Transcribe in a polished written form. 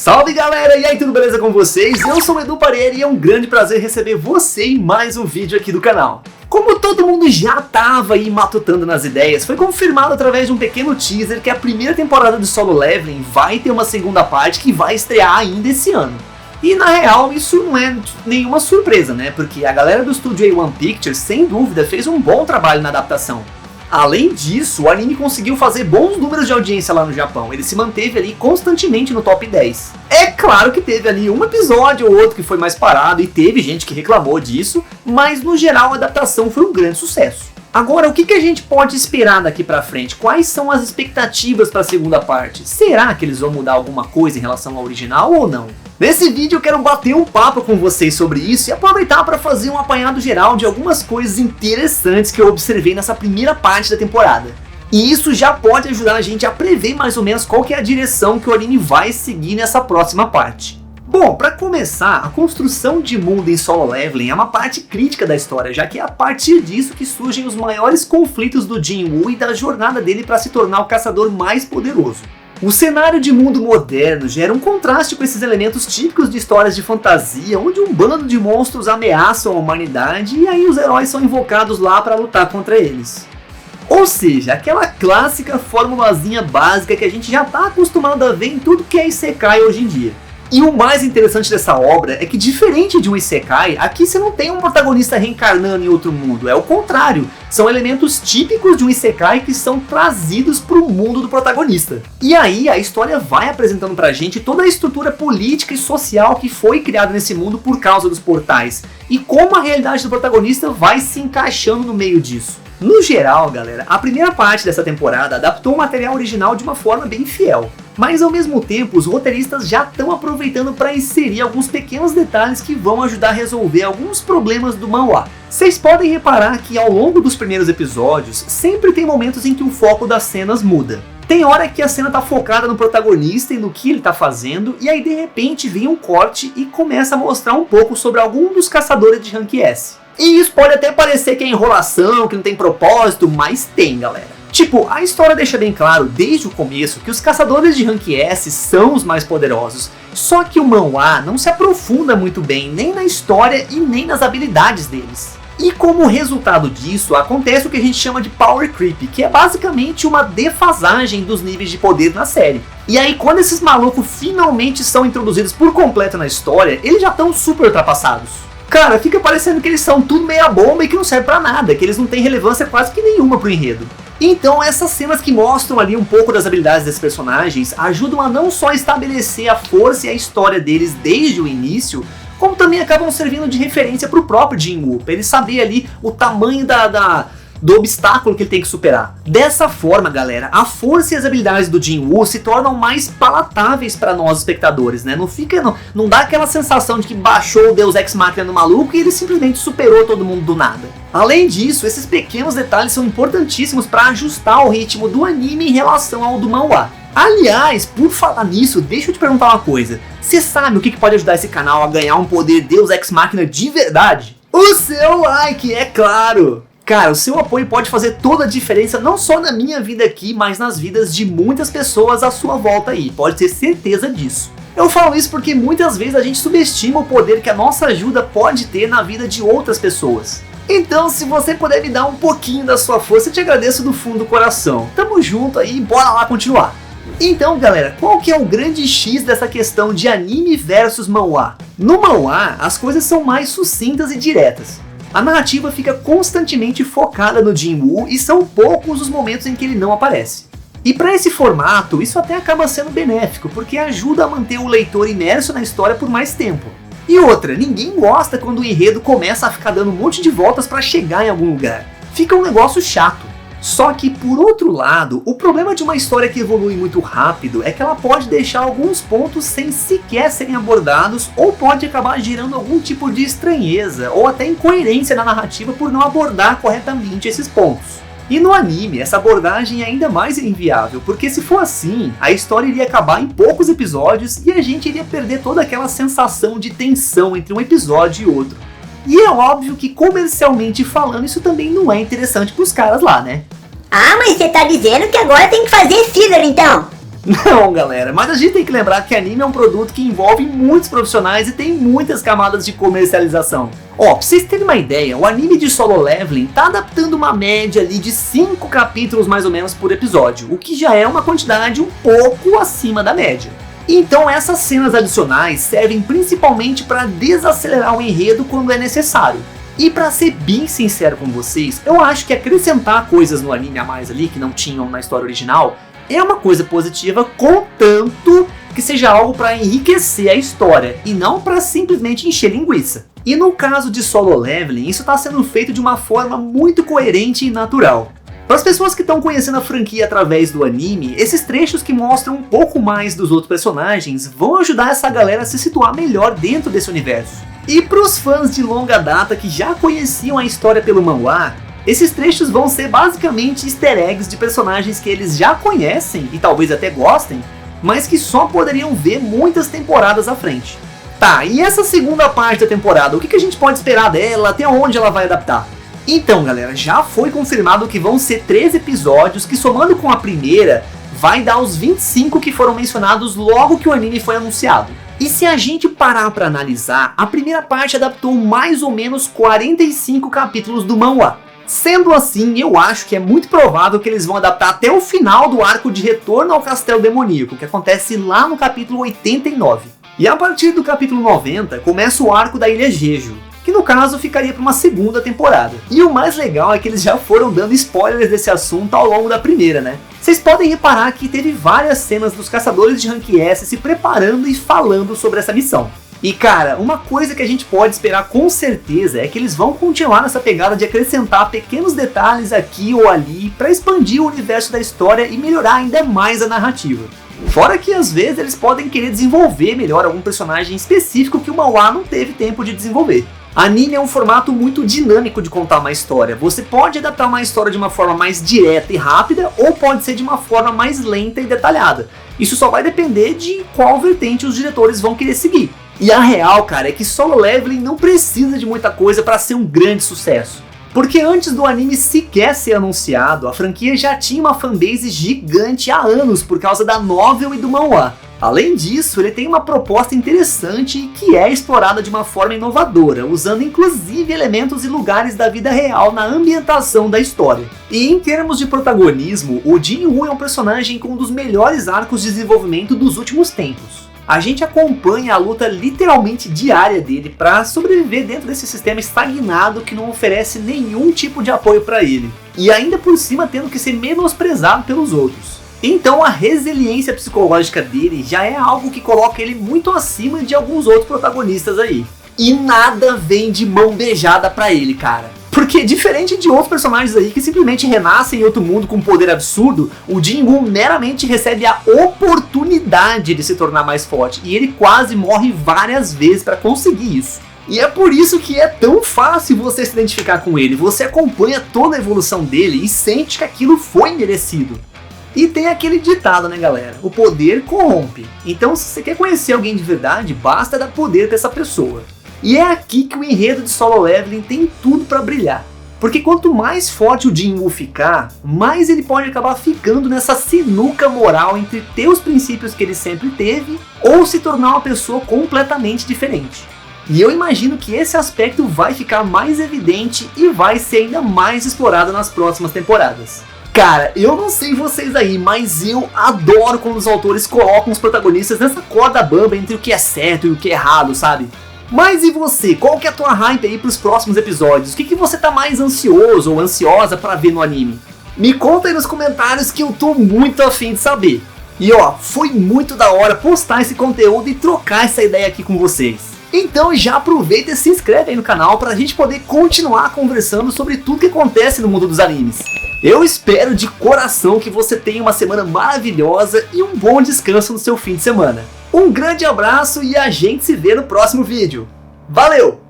Salve galera, e aí, tudo beleza com vocês? Eu sou o Edu Pareira e é um grande prazer receber você em mais um vídeo aqui do canal. Como todo mundo já tava aí matutando nas ideias, foi confirmado através de um pequeno teaser que a primeira temporada de Solo Leveling vai ter uma segunda parte que vai estrear ainda esse ano. E na real isso não é nenhuma surpresa, né? Porque a galera do estúdio A1 Pictures sem dúvida fez um bom trabalho na adaptação. Além disso, o anime conseguiu fazer bons números de audiência lá no Japão, ele se manteve ali constantemente no top 10. É claro que teve ali um episódio ou outro que foi mais parado e teve gente que reclamou disso, mas no geral a adaptação foi um grande sucesso. Agora, o que a gente pode esperar daqui pra frente? Quais são as expectativas para a segunda parte? Será que eles vão mudar alguma coisa em relação ao original ou não? Nesse vídeo eu quero bater um papo com vocês sobre isso e aproveitar para fazer um apanhado geral de algumas coisas interessantes que eu observei nessa primeira parte da temporada. E isso já pode ajudar a gente a prever mais ou menos qual que é a direção que o anime vai seguir nessa próxima parte. Bom, para começar, a construção de mundo em Solo Leveling é uma parte crítica da história, já que é a partir disso que surgem os maiores conflitos do Jinwoo e da jornada dele para se tornar o caçador mais poderoso. O cenário de mundo moderno gera um contraste com esses elementos típicos de histórias de fantasia, onde um bando de monstros ameaçam a humanidade e aí os heróis são invocados lá para lutar contra eles. Ou seja, aquela clássica formulazinha básica que a gente já está acostumado a ver em tudo que é Isekai hoje em dia. E o mais interessante dessa obra é que, diferente de um Isekai, aqui você não tem um protagonista reencarnando em outro mundo, é o contrário. São elementos típicos de um Isekai que são trazidos para o mundo do protagonista. E aí a história vai apresentando pra gente toda a estrutura política e social que foi criada nesse mundo por causa dos portais, e como a realidade do protagonista vai se encaixando no meio disso. No geral, galera, a primeira parte dessa temporada adaptou o material original de uma forma bem fiel. Mas ao mesmo tempo, os roteiristas já estão aproveitando para inserir alguns pequenos detalhes que vão ajudar a resolver alguns problemas do manhwa. Vocês podem reparar que ao longo dos primeiros episódios, sempre tem momentos em que o foco das cenas muda. Tem hora que a cena tá focada no protagonista e no que ele tá fazendo, e aí de repente vem um corte e começa a mostrar um pouco sobre algum dos caçadores de Rank S. E isso pode até parecer que é enrolação, que não tem propósito, mas tem, galera. Tipo, a história deixa bem claro desde o começo que os caçadores de Rank S são os mais poderosos, só que o manhwa não se aprofunda muito bem nem na história e nem nas habilidades deles. E como resultado disso, acontece o que a gente chama de Power Creep, que é basicamente uma defasagem dos níveis de poder na série. E aí quando esses malucos finalmente são introduzidos por completo na história, eles já estão super ultrapassados. Cara, fica parecendo que eles são tudo meia bomba e que não serve pra nada, que eles não têm relevância quase que nenhuma pro enredo. Então essas cenas que mostram ali um pouco das habilidades desses personagens ajudam a não só estabelecer a força e a história deles desde o início, como também acabam servindo de referência pro próprio Jinwoo, pra ele saber ali o tamanho do obstáculo que ele tem que superar. Dessa forma, galera, a força e as habilidades do Jinwoo se tornam mais palatáveis para nós espectadores, né? Não dá aquela sensação de que baixou o Deus Ex Machina no maluco e ele simplesmente superou todo mundo do nada. Além disso, esses pequenos detalhes são importantíssimos para ajustar o ritmo do anime em relação ao do manhwa. Aliás, por falar nisso, deixa eu te perguntar uma coisa. Você sabe o que pode ajudar esse canal a ganhar um poder Deus Ex Machina de verdade? O seu like, é claro! Cara, o seu apoio pode fazer toda a diferença não só na minha vida aqui, mas nas vidas de muitas pessoas à sua volta aí, pode ter certeza disso. Eu falo isso porque muitas vezes a gente subestima o poder que a nossa ajuda pode ter na vida de outras pessoas. Então, se você puder me dar um pouquinho da sua força, eu te agradeço do fundo do coração. Tamo junto aí, bora lá continuar. Então, galera, qual que é o grande X dessa questão de anime versus manhwa? No manhwa, as coisas são mais sucintas e diretas. A narrativa fica constantemente focada no Jinwoo e são poucos os momentos em que ele não aparece. E para esse formato, isso até acaba sendo benéfico, porque ajuda a manter o leitor imerso na história por mais tempo. E outra, ninguém gosta quando o enredo começa a ficar dando um monte de voltas para chegar em algum lugar. Fica um negócio chato. Só que, por outro lado, o problema de uma história que evolui muito rápido é que ela pode deixar alguns pontos sem sequer serem abordados ou pode acabar gerando algum tipo de estranheza ou até incoerência na narrativa por não abordar corretamente esses pontos. E no anime, essa abordagem é ainda mais inviável, porque se for assim, a história iria acabar em poucos episódios e a gente iria perder toda aquela sensação de tensão entre um episódio e outro. E é óbvio que comercialmente falando, isso também não é interessante pros caras lá, né? Ah, mas você tá dizendo que agora tem que fazer filler então? Não, galera, mas a gente tem que lembrar que anime é um produto que envolve muitos profissionais e tem muitas camadas de comercialização. Ó, pra vocês terem uma ideia, o anime de Solo Leveling tá adaptando uma média ali de 5 capítulos mais ou menos por episódio, o que já é uma quantidade um pouco acima da média. Então essas cenas adicionais servem principalmente para desacelerar o enredo quando é necessário. E pra ser bem sincero com vocês, eu acho que acrescentar coisas no anime a mais ali que não tinham na história original é uma coisa positiva, contanto que seja algo para enriquecer a história e não para simplesmente encher linguiça. E no caso de Solo Leveling, isso está sendo feito de uma forma muito coerente e natural. Para as pessoas que estão conhecendo a franquia através do anime, esses trechos que mostram um pouco mais dos outros personagens vão ajudar essa galera a se situar melhor dentro desse universo. E para os fãs de longa data que já conheciam a história pelo manhwa, esses trechos vão ser basicamente easter eggs de personagens que eles já conhecem e talvez até gostem, mas que só poderiam ver muitas temporadas à frente. Tá, e essa segunda parte da temporada, o que a gente pode esperar dela, até onde ela vai adaptar? Então galera, já foi confirmado que vão ser 13 episódios que, somando com a primeira, vai dar os 25 que foram mencionados logo que o anime foi anunciado. E se a gente parar para analisar, a primeira parte adaptou mais ou menos 45 capítulos do manhwa. Sendo assim, eu acho que é muito provável que eles vão adaptar até o final do arco de Retorno ao Castelo Demoníaco, que acontece lá no capítulo 89. E a partir do capítulo 90, começa o arco da Ilha Jeju, que no caso ficaria para uma segunda temporada. E o mais legal é que eles já foram dando spoilers desse assunto ao longo da primeira, né? Vocês podem reparar que teve várias cenas dos caçadores de Rank S se preparando e falando sobre essa missão. E cara, uma coisa que a gente pode esperar com certeza é que eles vão continuar nessa pegada de acrescentar pequenos detalhes aqui ou ali para expandir o universo da história e melhorar ainda mais a narrativa. Fora que às vezes eles podem querer desenvolver melhor algum personagem específico que o manhwa não teve tempo de desenvolver. Anime é um formato muito dinâmico de contar uma história. Você pode adaptar uma história de uma forma mais direta e rápida, ou pode ser de uma forma mais lenta e detalhada. Isso só vai depender de qual vertente os diretores vão querer seguir. E a real, cara, é que Solo Leveling não precisa de muita coisa para ser um grande sucesso. Porque antes do anime sequer ser anunciado, a franquia já tinha uma fanbase gigante há anos por causa da novel e do manhwa. Além disso, ele tem uma proposta interessante que é explorada de uma forma inovadora, usando inclusive elementos e lugares da vida real na ambientação da história. E em termos de protagonismo, o Jin-Woo é um personagem com um dos melhores arcos de desenvolvimento dos últimos tempos. A gente acompanha a luta literalmente diária dele para sobreviver dentro desse sistema estagnado que não oferece nenhum tipo de apoio para ele. E ainda por cima tendo que ser menosprezado pelos outros. Então a resiliência psicológica dele já é algo que coloca ele muito acima de alguns outros protagonistas aí. E nada vem de mão beijada pra ele, cara. Porque diferente de outros personagens aí que simplesmente renascem em outro mundo com um poder absurdo, o Jin-Woo meramente recebe a oportunidade de se tornar mais forte. E ele quase morre várias vezes pra conseguir isso. E é por isso que é tão fácil você se identificar com ele. Você acompanha toda a evolução dele e sente que aquilo foi merecido. E tem aquele ditado, né galera, o poder corrompe. Então se você quer conhecer alguém de verdade, basta dar poder pra essa pessoa. E é aqui que o enredo de Solo Leveling tem tudo pra brilhar. Porque quanto mais forte o Jin-Woo ficar, mais ele pode acabar ficando nessa sinuca moral entre ter os princípios que ele sempre teve, ou se tornar uma pessoa completamente diferente. E eu imagino que esse aspecto vai ficar mais evidente e vai ser ainda mais explorado nas próximas temporadas. Cara, eu não sei vocês aí, mas eu adoro quando os autores colocam os protagonistas nessa corda bamba entre o que é certo e o que é errado, sabe? Mas e você? Qual que é a tua hype aí pros próximos episódios? O que você tá mais ansioso ou ansiosa pra ver no anime? Me conta aí nos comentários que eu tô muito afim de saber. E ó, foi muito da hora postar esse conteúdo e trocar essa ideia aqui com vocês. Então já aproveita e se inscreve aí no canal pra gente poder continuar conversando sobre tudo que acontece no mundo dos animes. Eu espero de coração que você tenha uma semana maravilhosa e um bom descanso no seu fim de semana. Um grande abraço e a gente se vê no próximo vídeo. Valeu!